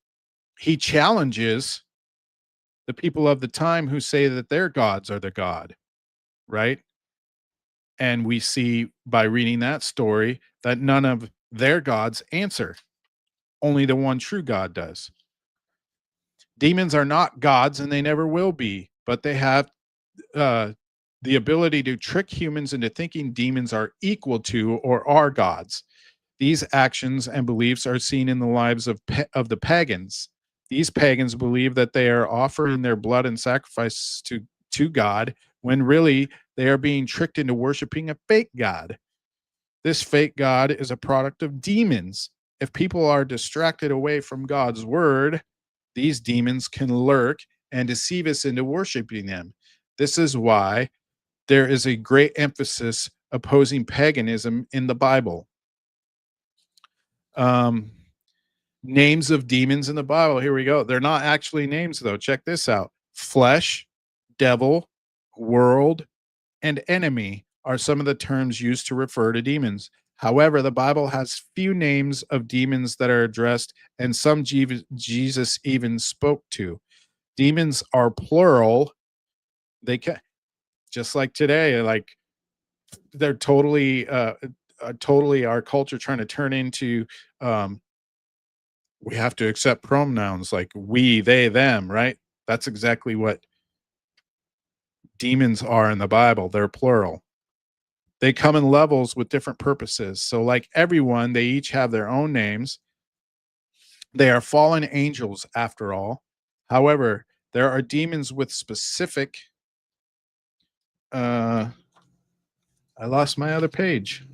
he challenges the people of the time who say that their gods are the God, right? And we see by reading that story that none of their gods answer. Only the one true God does. Demons are not gods and they never will be, but they have uh, the ability to trick humans into thinking demons are equal to or are gods. These actions and beliefs are seen in the lives of the pagans. These pagans believe that they are offering their blood and sacrifice to God, when really they are being tricked into worshiping a fake God. This fake God is a product of demons. If people are distracted away from God's word, these demons can lurk and deceive us into worshiping them. This is why there is a great emphasis opposing paganism in the Bible. Um, Names of demons in the Bible. Here we go. They're not actually names, though. Check this out: flesh, devil, world, and enemy are some of the terms used to refer to demons. However, the Bible has few names of demons that are addressed, and some Jesus even spoke to. Demons are plural. They can, just like today, like they're totally our culture trying to turn into um, we have to accept pronouns like we, they, them, right? That's exactly what demons are in the Bible. They're plural. They come in levels with different purposes. So, like everyone, they each have their own names. They are fallen angels, after all. However, there are demons with specific. I lost my other page.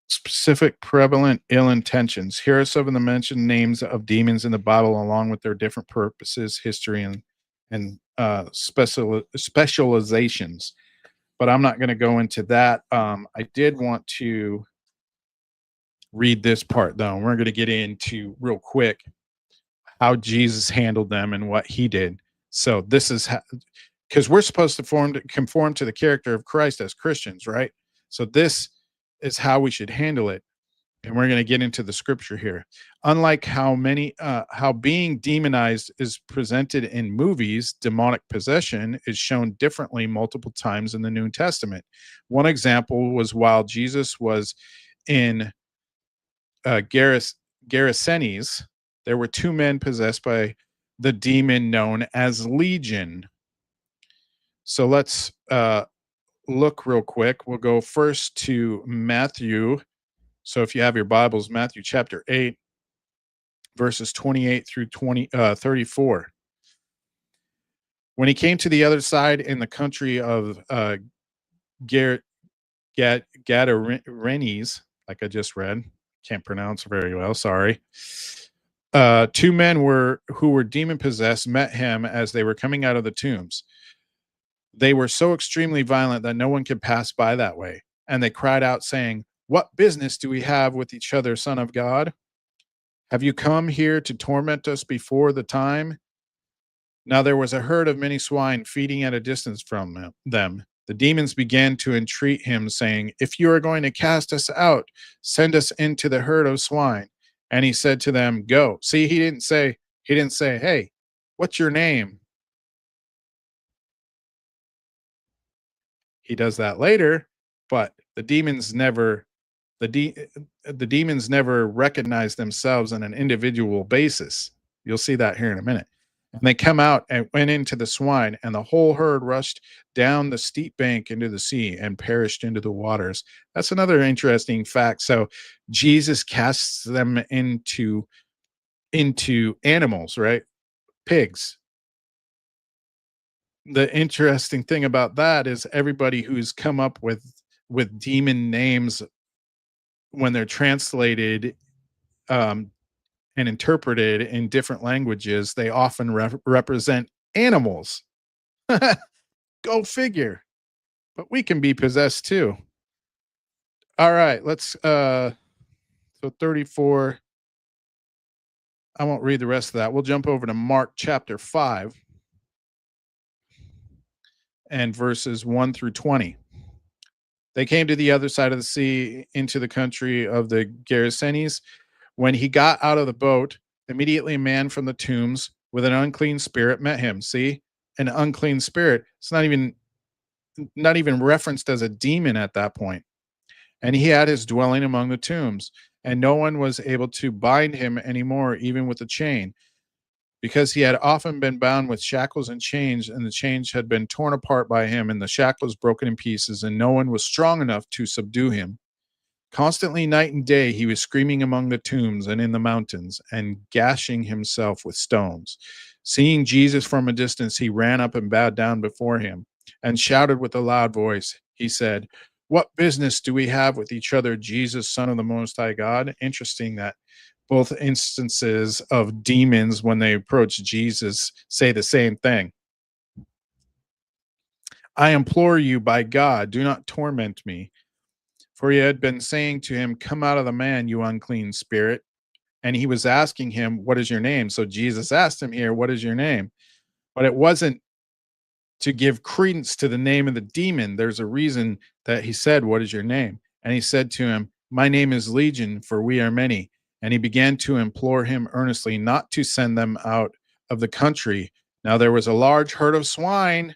Specific, prevalent ill intentions. Here are some of the mentioned names of demons in the Bible, along with their different purposes, history, and specializations. But I'm not going to go into that. I did want to read this part, though. We're going to get into real quick how Jesus handled them and what he did. So this is because we're supposed to conform to the character of Christ as Christians, right? So this is how we should handle it. And we're going to get into the scripture here. Unlike how being demonized is presented in movies, demonic possession is shown differently multiple times in the New Testament. One example was while Jesus was in Gerasenes, there were two men possessed by the demon known as Legion. So let's look real quick. We'll go first to Matthew. So if you have your Bibles, Matthew chapter 8, verses 28 through 34. When he came to the other side in the country of Gadarenes, like I just read, can't pronounce very well, sorry. Two men who were demon possessed met him as they were coming out of the tombs. They were so extremely violent that no one could pass by that way. And they cried out, saying, "What business do we have with each other, Son of God? Have you come here to torment us before the time?" Now there was a herd of many swine feeding at a distance from them. The demons began to entreat him, saying, "If you are going to cast us out, send us into the herd of swine." And he said to them, "Go." See, he didn't say, "Hey, what's your name?" He does that later, but the demons never The demons never recognize themselves on an individual basis. You'll see that here in a minute. And they come out and went into the swine, and the whole herd rushed down the steep bank into the sea and perished into the waters. That's another interesting fact. So Jesus casts them into animals, right? Pigs. The interesting thing about that is everybody who's come up with demon names when they're translated um, and interpreted in different languages, they often represent animals. Go figure. But we can be possessed too. All right, let's so 34. I won't read the rest of that. We'll jump over to Mark chapter 5 and verses 1 through 20. They came to the other side of the sea into the country of the Gerasenes. When he got out of the boat, immediately a man from the tombs with an unclean spirit met him. See, an unclean spirit. It's not even referenced as a demon at that point. And he had his dwelling among the tombs, and no one was able to bind him anymore, even with a chain, because he had often been bound with shackles and chains, and the chains had been torn apart by him, and the shackles broken in pieces, and no one was strong enough to subdue him. Constantly, night and day, he was screaming among the tombs and in the mountains, and gashing himself with stones. Seeing Jesus from a distance, he ran up and bowed down before him, and shouted with a loud voice. He said, "What business do we have with each other, Jesus, Son of the Most High God?" Interesting that both instances of demons, when they approach Jesus, say the same thing. "I implore you by God, do not torment me." For he had been saying to him, "Come out of the man, you unclean spirit." And he was asking him, "What is your name?" So Jesus asked him here, "What is your name?" But it wasn't to give credence to the name of the demon. There's a reason that he said, "What is your name?" And he said to him, "My name is Legion, for we are many." And he began to implore him earnestly not to send them out of the country. Now there was a large herd of swine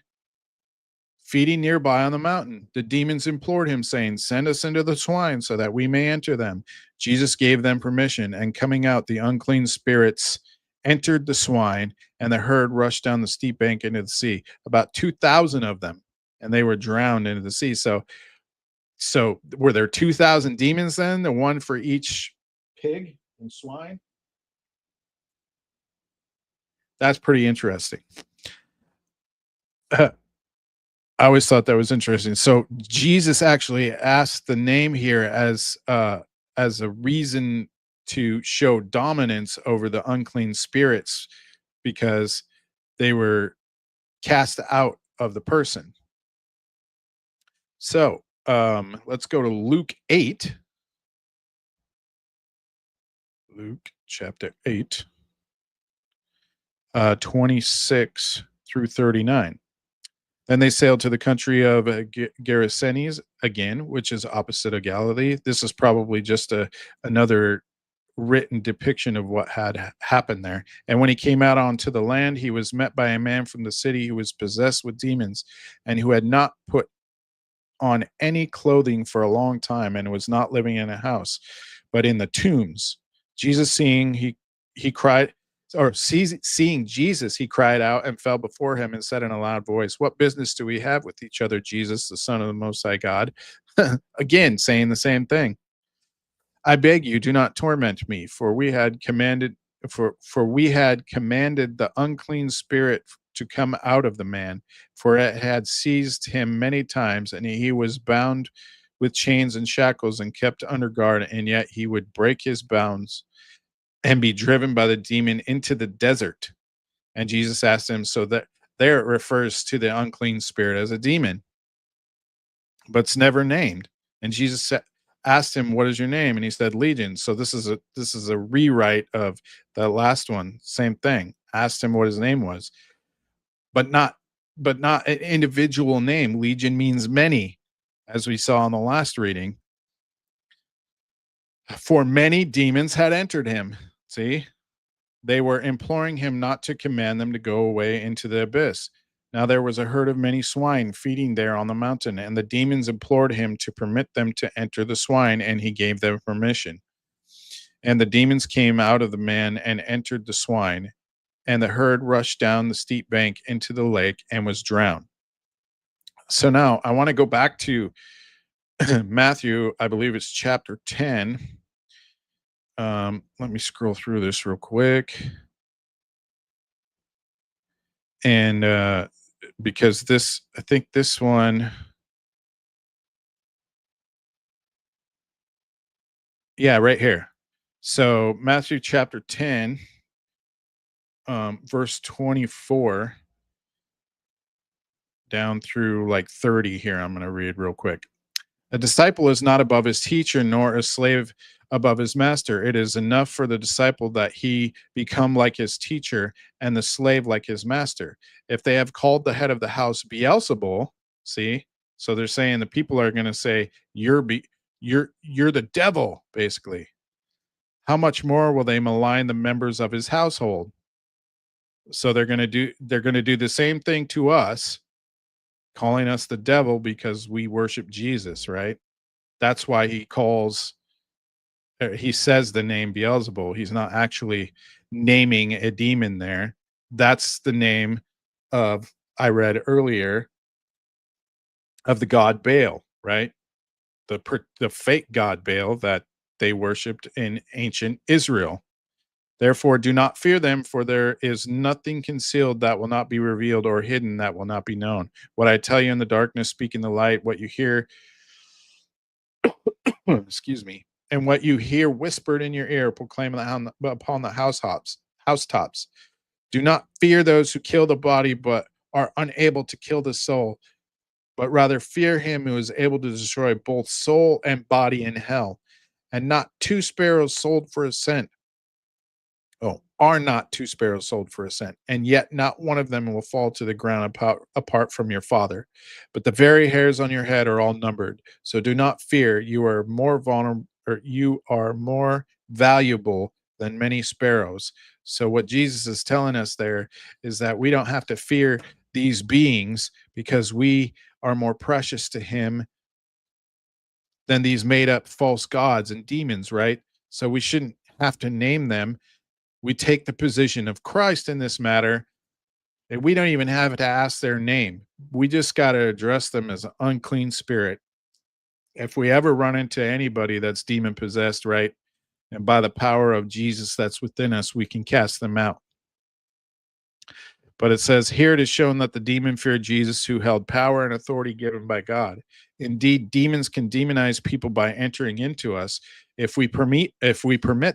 feeding nearby on the mountain. The demons implored him, saying, "Send us into the swine so that we may enter them." Jesus gave them permission, and coming out, the unclean spirits entered the swine, and the herd rushed down the steep bank into the sea, about 2,000 of them, and they were drowned into the sea. So were there 2,000 demons then, the one for each pig and swine? That's pretty interesting. I always thought that was interesting. So Jesus actually asked the name here as a reason to show dominance over the unclean spirits, because they were cast out of the person. So let's go to Luke 8. Luke chapter 8, 26 through 39. Then they sailed to the country of Gerasenes again, which is opposite of Galilee. This is probably just another written depiction of what had happened there. And when he came out onto the land, he was met by a man from the city who was possessed with demons and who had not put on any clothing for a long time and was not living in a house, but in the tombs. Jesus he cried, or seeing Jesus, he cried out and fell before him and said in a loud voice, "What business do we have with each other, Jesus, the Son of the Most High God?" Again, saying the same thing. "I beg you, do not torment me, for we had commanded the unclean spirit to come out of the man, for it had seized him many times, and he was bound with chains and shackles and kept under guard, and yet he would break his bounds and be driven by the demon into the desert." And Jesus asked him, so that there it refers to the unclean spirit as a demon, but it's never named. And Jesus asked him, "What is your name?" And he said, "Legion." So this is a rewrite of the last one. Same thing. Asked him what his name was, but not an individual name. Legion means many, as we saw in the last reading. For many demons had entered him. See, they were imploring him not to command them to go away into the abyss. Now there was a herd of many swine feeding there on the mountain, and the demons implored him to permit them to enter the swine, and he gave them permission. And the demons came out of the man and entered the swine, and the herd rushed down the steep bank into the lake and was drowned. So now I want to go back to Matthew, I believe it's chapter 10. Let me scroll through this real quick. And because this, I think this one, yeah, right here. So Matthew chapter 10, verse 24 down through like 30 here. I'm going to read real quick. A disciple is not above his teacher, nor a slave above his master. It is enough for the disciple that he become like his teacher and the slave like his master. If they have called the head of the house Beelzebul, see, so they're saying the people are going to say you're the devil, basically. How much more will they malign the members of his household? So they're going to do the same thing to us, calling us the devil because we worship Jesus, right? That's why he says the name Beelzebul. He's not actually naming a demon there. That's the name of, I read earlier, of the god Baal, right? The fake god Baal that they worshipped in ancient Israel. Therefore, do not fear them, for there is nothing concealed that will not be revealed, or hidden that will not be known. What I tell you in the darkness, speak in the light. What you hear, excuse me, and what you hear whispered in your ear, proclaim upon the housetops. Do not fear those who kill the body, but are unable to kill the soul, but rather fear him who is able to destroy both soul and body in hell. And not two sparrows sold for a cent. Oh, are not two sparrows sold for a cent, and yet not one of them will fall to the ground apart from your Father. But the very hairs on your head are all numbered. So do not fear. You are more vulnerable, or you are more valuable than many sparrows. So what Jesus is telling us there is that we don't have to fear these beings because we are more precious to him than these made up false gods and demons, right? So we shouldn't have to name them. We take the position of Christ in this matter, and we don't even have to ask their name. We just got to address them as an unclean spirit. If we ever run into anybody that's demon possessed, right, and by the power of Jesus that's within us, we can cast them out. But it says, here it is shown that the demon feared Jesus, who held power and authority given by God. Indeed, demons can demonize people by entering into us if we permit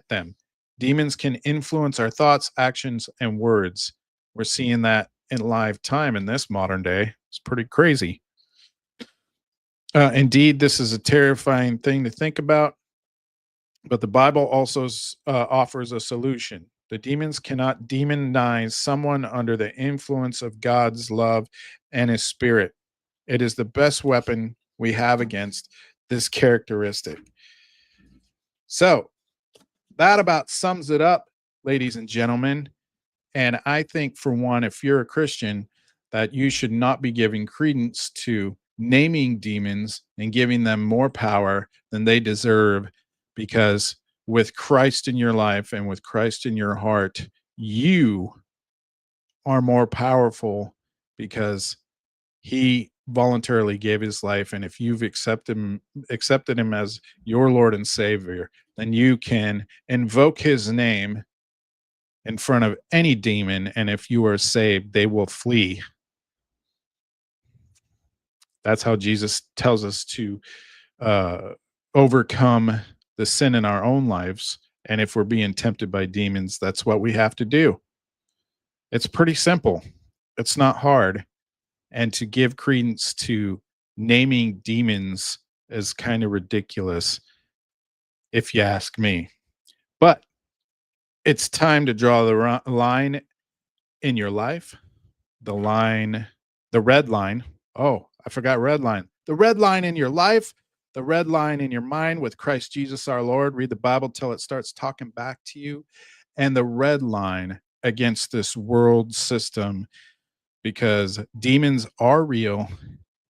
them. Demons can influence our thoughts, actions, and words. We're seeing that in live time in this modern day. It's pretty crazy. Indeed, this is a terrifying thing to think about, but the Bible also offers a solution. The demons cannot demonize someone under the influence of God's love and his spirit. It is the best weapon we have against this characteristic. So that about sums it up, ladies and gentlemen. And I think, for one, if you're a Christian, that you should not be giving credence to naming demons and giving them more power than they deserve, because with Christ in your life and with Christ in your heart, you are more powerful because he voluntarily gave his life. And if you've accepted him as your Lord and Savior, then you can invoke his name in front of any demon, and if you are saved, they will flee. That's how Jesus tells us to overcome the sin in our own lives. And if we're being tempted by demons, that's what we have to do. It's pretty simple. It's not hard. And to give credence to naming demons is kind of ridiculous, if you ask me. But it's time to draw the line in your life. The red line. Oh, I forgot red line. The red line in your life, the red line in your mind with Christ Jesus our Lord. Read the Bible till it starts talking back to you. And the red line against this world system because demons are real,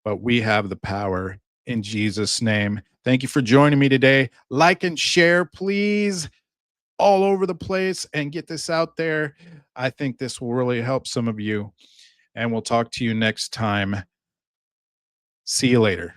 but we have the power in Jesus' name. Thank you for joining me today. Like and share, please, all over the place, and get this out there. I think this will really help some of you. And we'll talk to you next time. See you later.